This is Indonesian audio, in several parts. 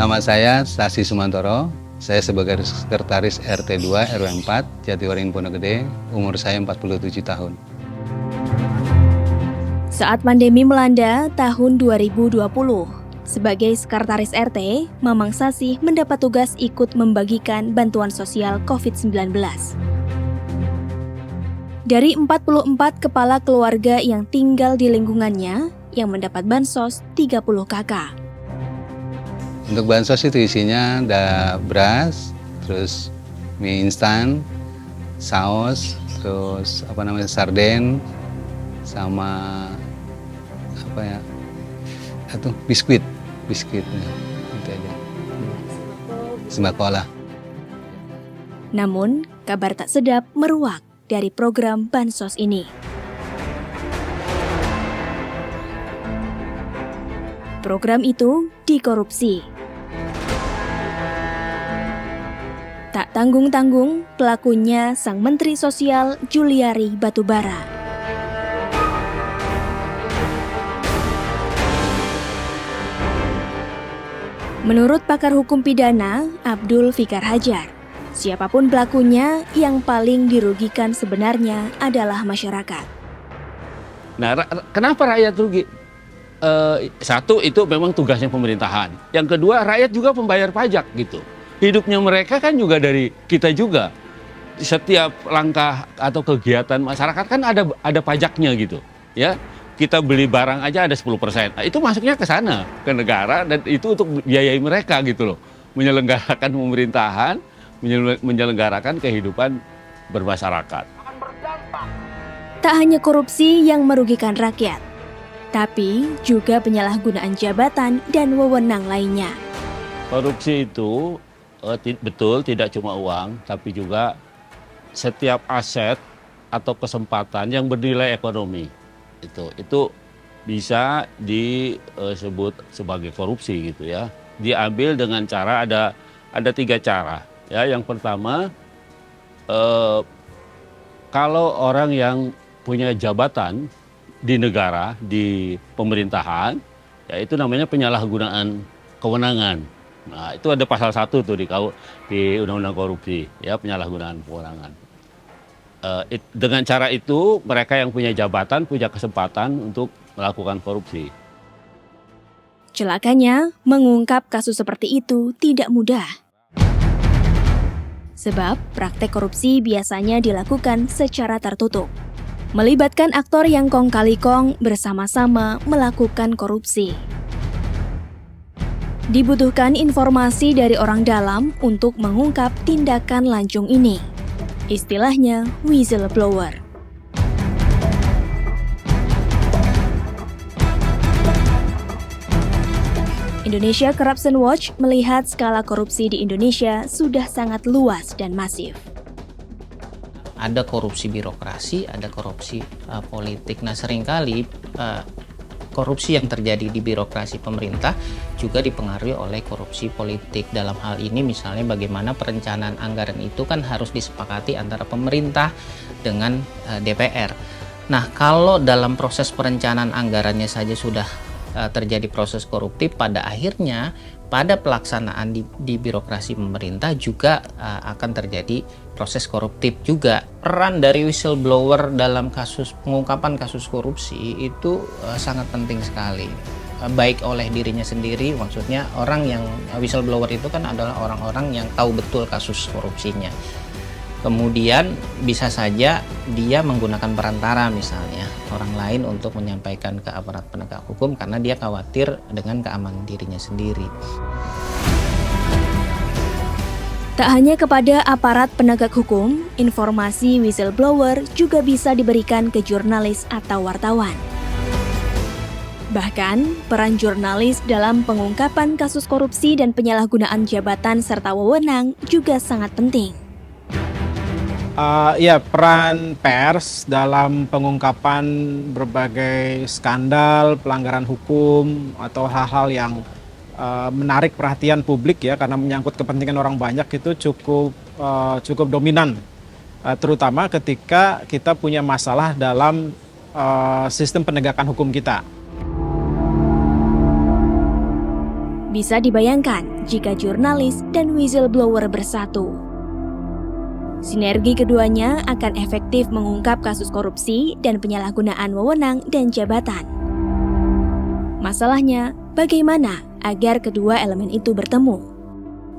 Nama saya Sasi Sumantoro. Saya sebagai Sekretaris RT 2 RW 4 Jatiwaringin Pondok Gede. Umur saya 47 tahun. Saat pandemi melanda tahun 2020, sebagai Sekretaris RT, Mamang Sasi mendapat tugas ikut membagikan bantuan sosial COVID-19. Dari 44 kepala keluarga yang tinggal di lingkungannya, yang mendapat bansos 30 kakak. Untuk bansos itu isinya ada beras, terus mie instan, saus, terus sarden, sama biskuit itu aja. Sembako lah. Namun, kabar tak sedap meruak dari program bansos ini. Program itu dikorupsi. Tak tanggung-tanggung, pelakunya Sang Menteri Sosial Juliari Batubara. Menurut pakar hukum pidana, Abdul Fikar Hajar, siapapun pelakunya, yang paling dirugikan sebenarnya adalah masyarakat. Nah, kenapa rakyat rugi? Satu, itu memang tugasnya pemerintahan. Yang kedua, rakyat juga pembayar pajak gitu. Hidupnya mereka kan juga dari kita juga. Setiap langkah atau kegiatan masyarakat kan ada pajaknya gitu, ya. Kita beli barang aja ada 10%. Nah, itu masuknya ke sana, ke negara, dan itu untuk biayai mereka gitu loh. Menyelenggarakan pemerintahan, menyelenggarakan kehidupan bermasyarakat. Tak hanya korupsi yang merugikan rakyat, tapi juga penyalahgunaan jabatan dan wewenang lainnya. Korupsi itu betul tidak cuma uang, tapi juga setiap aset atau kesempatan yang bernilai ekonomi. Itu bisa disebut sebagai korupsi gitu ya. Diambil dengan cara ada 3 cara. Ya, yang pertama, kalau orang yang punya jabatan di negara, di pemerintahan, ya itu namanya penyalahgunaan kewenangan. Nah, itu ada pasal 1 tuh di Undang-Undang Korupsi, ya, penyalahgunaan kewenangan. Dengan cara itu, mereka yang punya jabatan punya kesempatan untuk melakukan korupsi. Celakanya, mengungkap kasus seperti itu tidak mudah. Sebab praktek korupsi biasanya dilakukan secara tertutup, melibatkan aktor yang kong kali kong bersama-sama melakukan korupsi. Dibutuhkan informasi dari orang dalam untuk mengungkap tindakan lancung ini. Istilahnya whistleblower. Indonesia Corruption Watch melihat skala korupsi di Indonesia sudah sangat luas dan masif. Ada korupsi birokrasi, ada korupsi politik. Nah, seringkali korupsi yang terjadi di birokrasi pemerintah juga dipengaruhi oleh korupsi politik. Dalam hal ini misalnya bagaimana perencanaan anggaran itu kan harus disepakati antara pemerintah dengan DPR. Nah, kalau dalam proses perencanaan anggarannya saja sudah terjadi proses koruptif, pada akhirnya pada pelaksanaan di birokrasi pemerintah juga akan terjadi proses koruptif juga. Peran dari whistleblower dalam pengungkapan kasus korupsi itu sangat penting sekali. Baik oleh dirinya sendiri, maksudnya orang yang whistleblower itu kan adalah orang-orang yang tahu betul kasus korupsinya. Kemudian bisa saja dia menggunakan perantara, misalnya orang lain, untuk menyampaikan ke aparat penegak hukum karena dia khawatir dengan keamanan dirinya sendiri. Tak hanya kepada aparat penegak hukum, informasi whistleblower juga bisa diberikan ke jurnalis atau wartawan. Bahkan, peran jurnalis dalam pengungkapan kasus korupsi dan penyalahgunaan jabatan serta wewenang juga sangat penting. Peran pers dalam pengungkapan berbagai skandal, pelanggaran hukum, atau hal-hal yang menarik perhatian publik ya, karena menyangkut kepentingan orang banyak, itu cukup dominan, terutama ketika kita punya masalah dalam sistem penegakan hukum kita. Bisa dibayangkan jika jurnalis dan whistleblower bersatu. Sinergi keduanya akan efektif mengungkap kasus korupsi dan penyalahgunaan wewenang dan jabatan. Masalahnya, bagaimana agar kedua elemen itu bertemu?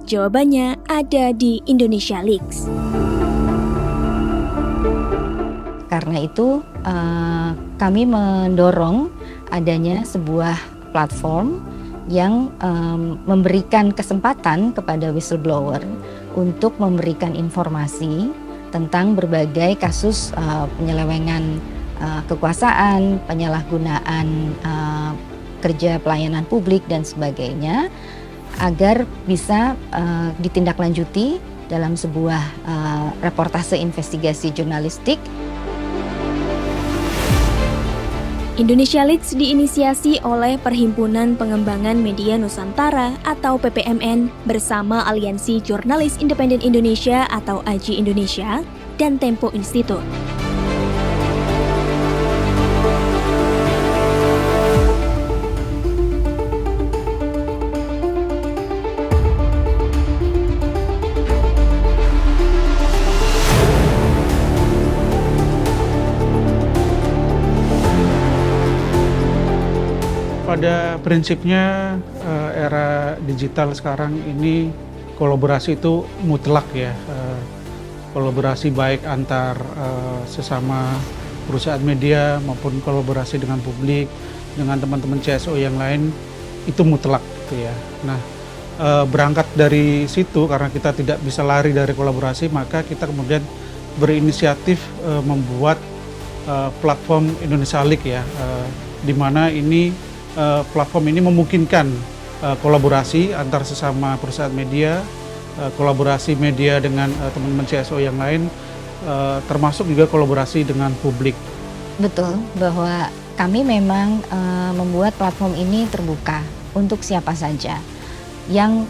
Jawabannya ada di Indonesia Leaks. Karena itu, kami mendorong adanya sebuah platform yang memberikan kesempatan kepada whistleblower untuk memberikan informasi tentang berbagai kasus penyelewengan kekuasaan, penyalahgunaan kerja pelayanan publik dan sebagainya, agar bisa ditindaklanjuti dalam sebuah reportase investigasi jurnalistik. Indonesia Leaks diinisiasi oleh Perhimpunan Pengembangan Media Nusantara atau PPMN bersama Aliansi Jurnalis Independen Indonesia atau AJI Indonesia dan Tempo Institute. Pada prinsipnya era digital sekarang ini kolaborasi itu mutlak ya. Kolaborasi baik antar sesama perusahaan media maupun kolaborasi dengan publik, dengan teman-teman CSO yang lain itu mutlak gitu ya. Nah, berangkat dari situ karena kita tidak bisa lari dari kolaborasi, maka kita kemudian berinisiatif membuat platform Indonesia Leaks ya, di mana ini platform ini memungkinkan kolaborasi antar sesama perusahaan media, kolaborasi media dengan teman-teman CSO yang lain, termasuk juga kolaborasi dengan publik. Betul, bahwa kami memang membuat platform ini terbuka untuk siapa saja yang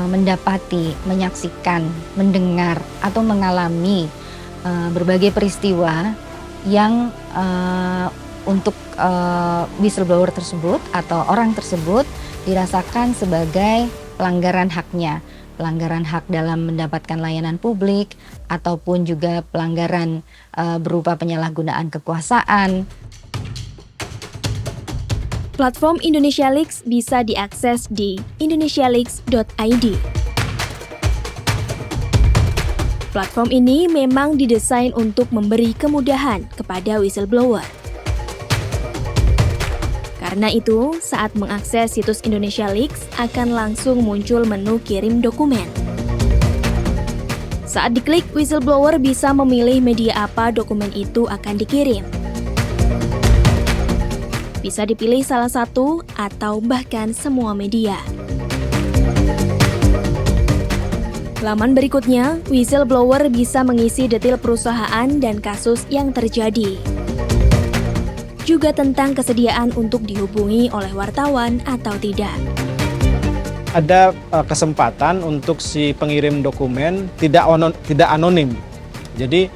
mendapati, menyaksikan, mendengar, atau mengalami berbagai peristiwa yang untuk whistleblower tersebut atau orang tersebut dirasakan sebagai pelanggaran haknya, pelanggaran hak dalam mendapatkan layanan publik ataupun juga pelanggaran berupa penyalahgunaan kekuasaan. Platform Indonesia Leaks bisa diakses di indonesialeaks.id. Platform ini memang didesain untuk memberi kemudahan kepada whistleblower. Karena itu, saat mengakses situs Indonesia Leaks akan langsung muncul menu kirim dokumen. Saat diklik, whistleblower bisa memilih media apa dokumen itu akan dikirim. Bisa dipilih salah satu atau bahkan semua media. Laman berikutnya, whistleblower bisa mengisi detail perusahaan dan kasus yang terjadi. Juga tentang kesediaan untuk dihubungi oleh wartawan atau tidak. Ada kesempatan untuk si pengirim dokumen tidak anonim. Jadi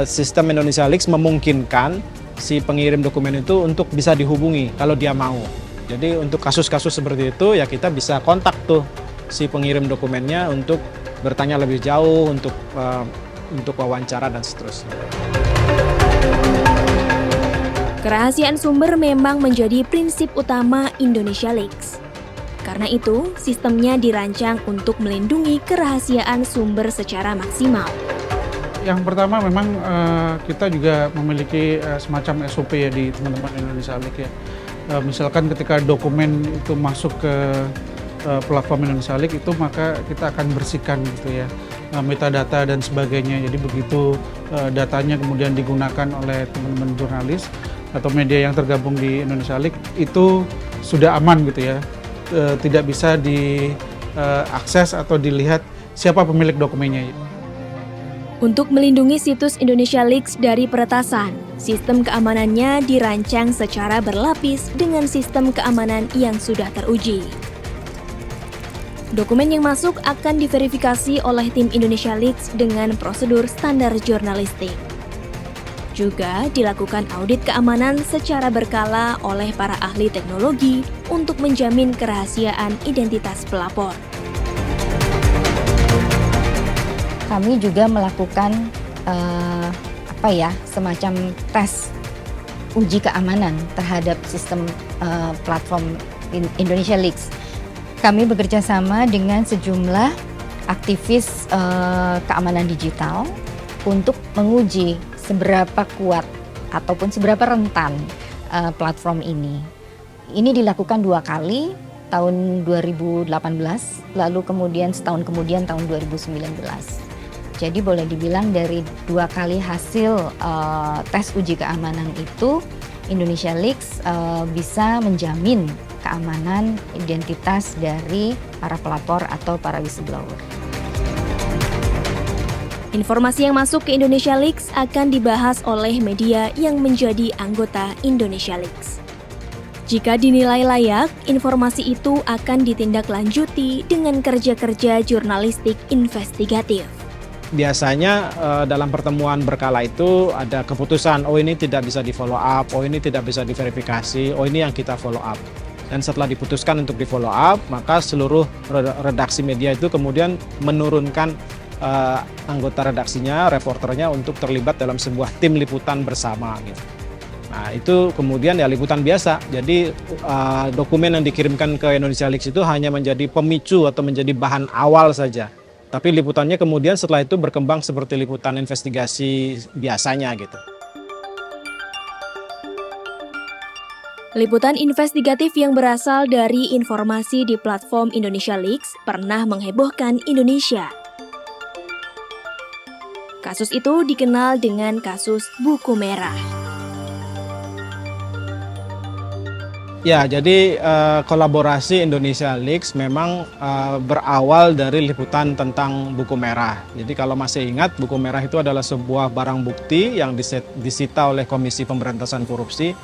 sistem Indonesia Leaks memungkinkan si pengirim dokumen itu untuk bisa dihubungi kalau dia mau. Jadi untuk kasus-kasus seperti itu ya kita bisa kontak tuh si pengirim dokumennya untuk bertanya lebih jauh, untuk wawancara dan seterusnya. Kerahasiaan sumber memang menjadi prinsip utama Indonesia Leaks. Karena itu, sistemnya dirancang untuk melindungi kerahasiaan sumber secara maksimal. Yang pertama memang kita juga memiliki semacam SOP ya di teman-teman Indonesia Leaks ya. Misalkan ketika dokumen itu masuk ke platform Indonesia Leaks itu maka kita akan bersihkan gitu ya metadata dan sebagainya. Jadi begitu datanya kemudian digunakan oleh teman-teman jurnalis atau media yang tergabung di Indonesia Leaks itu sudah aman gitu ya. Tidak bisa diakses atau dilihat siapa pemilik dokumennya. Untuk melindungi situs Indonesia Leaks dari peretasan, sistem keamanannya dirancang secara berlapis dengan sistem keamanan yang sudah teruji. Dokumen yang masuk akan diverifikasi oleh tim Indonesia Leaks dengan prosedur standar jurnalistik. Juga dilakukan audit keamanan secara berkala oleh para ahli teknologi untuk menjamin kerahasiaan identitas pelapor. Kami juga melakukan semacam tes uji keamanan terhadap sistem platform Indonesia Leaks. Kami bekerja sama dengan sejumlah aktivis keamanan digital untuk menguji seberapa kuat ataupun seberapa rentan platform ini. Ini dilakukan 2 kali, tahun 2018, lalu kemudian setahun kemudian tahun 2019. Jadi boleh dibilang dari 2 kali hasil tes uji keamanan itu, Indonesia Leaks bisa menjamin keamanan identitas dari para pelapor atau para whistleblower. Informasi yang masuk ke Indonesia Leaks akan dibahas oleh media yang menjadi anggota Indonesia Leaks. Jika dinilai layak, informasi itu akan ditindaklanjuti dengan kerja-kerja jurnalistik investigatif. Biasanya dalam pertemuan berkala itu ada keputusan, oh ini tidak bisa di follow up, oh ini tidak bisa diverifikasi, oh ini yang kita follow up. Dan setelah diputuskan untuk di follow up, maka seluruh redaksi media itu kemudian menurunkan anggota redaksinya, reporternya untuk terlibat dalam sebuah tim liputan bersama gitu. Nah itu kemudian ya liputan biasa, jadi dokumen yang dikirimkan ke Indonesia Leaks itu hanya menjadi pemicu atau menjadi bahan awal saja. Tapi liputannya kemudian setelah itu berkembang seperti liputan investigasi biasanya gitu. Liputan investigatif yang berasal dari informasi di platform Indonesia Leaks pernah menghebohkan Indonesia. Kasus itu dikenal dengan kasus buku merah. Ya, jadi kolaborasi Indonesia Leaks memang berawal dari liputan tentang buku merah. Jadi kalau masih ingat, buku merah itu adalah sebuah barang bukti yang disita oleh Komisi Pemberantasan Korupsi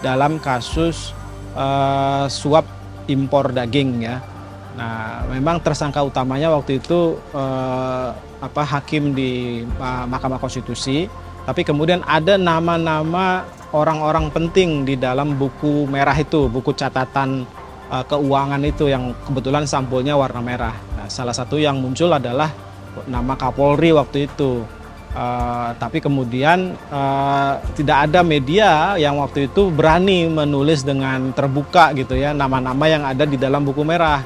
dalam kasus suap impor daging ya. Nah, memang tersangka utamanya waktu itu hakim di Mahkamah Konstitusi, tapi kemudian ada nama-nama orang-orang penting di dalam buku merah itu, buku catatan keuangan itu yang kebetulan sampulnya warna merah. Nah, salah satu yang muncul adalah nama Kapolri waktu itu. Tapi kemudian tidak ada media yang waktu itu berani menulis dengan terbuka gitu ya nama-nama yang ada di dalam buku merah.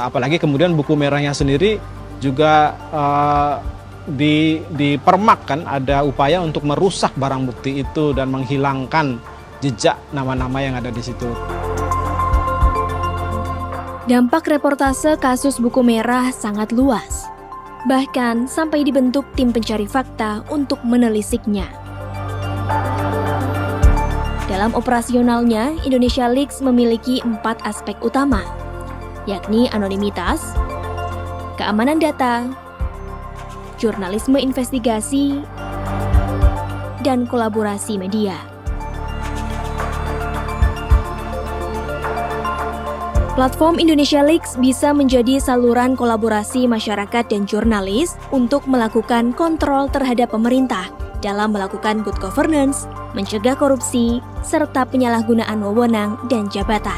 Apalagi kemudian buku merahnya sendiri juga dipermak kan, ada upaya untuk merusak barang bukti itu dan menghilangkan jejak nama-nama yang ada di situ. Dampak reportase kasus buku merah sangat luas. Bahkan sampai dibentuk tim pencari fakta untuk menelisiknya. Dalam operasionalnya, Indonesia Leaks memiliki 4 aspek utama, yakni anonimitas, keamanan data, jurnalisme investigasi, dan kolaborasi media. Platform Indonesia Leaks bisa menjadi saluran kolaborasi masyarakat dan jurnalis untuk melakukan kontrol terhadap pemerintah dalam melakukan good governance, mencegah korupsi, serta penyalahgunaan wewenang dan jabatan.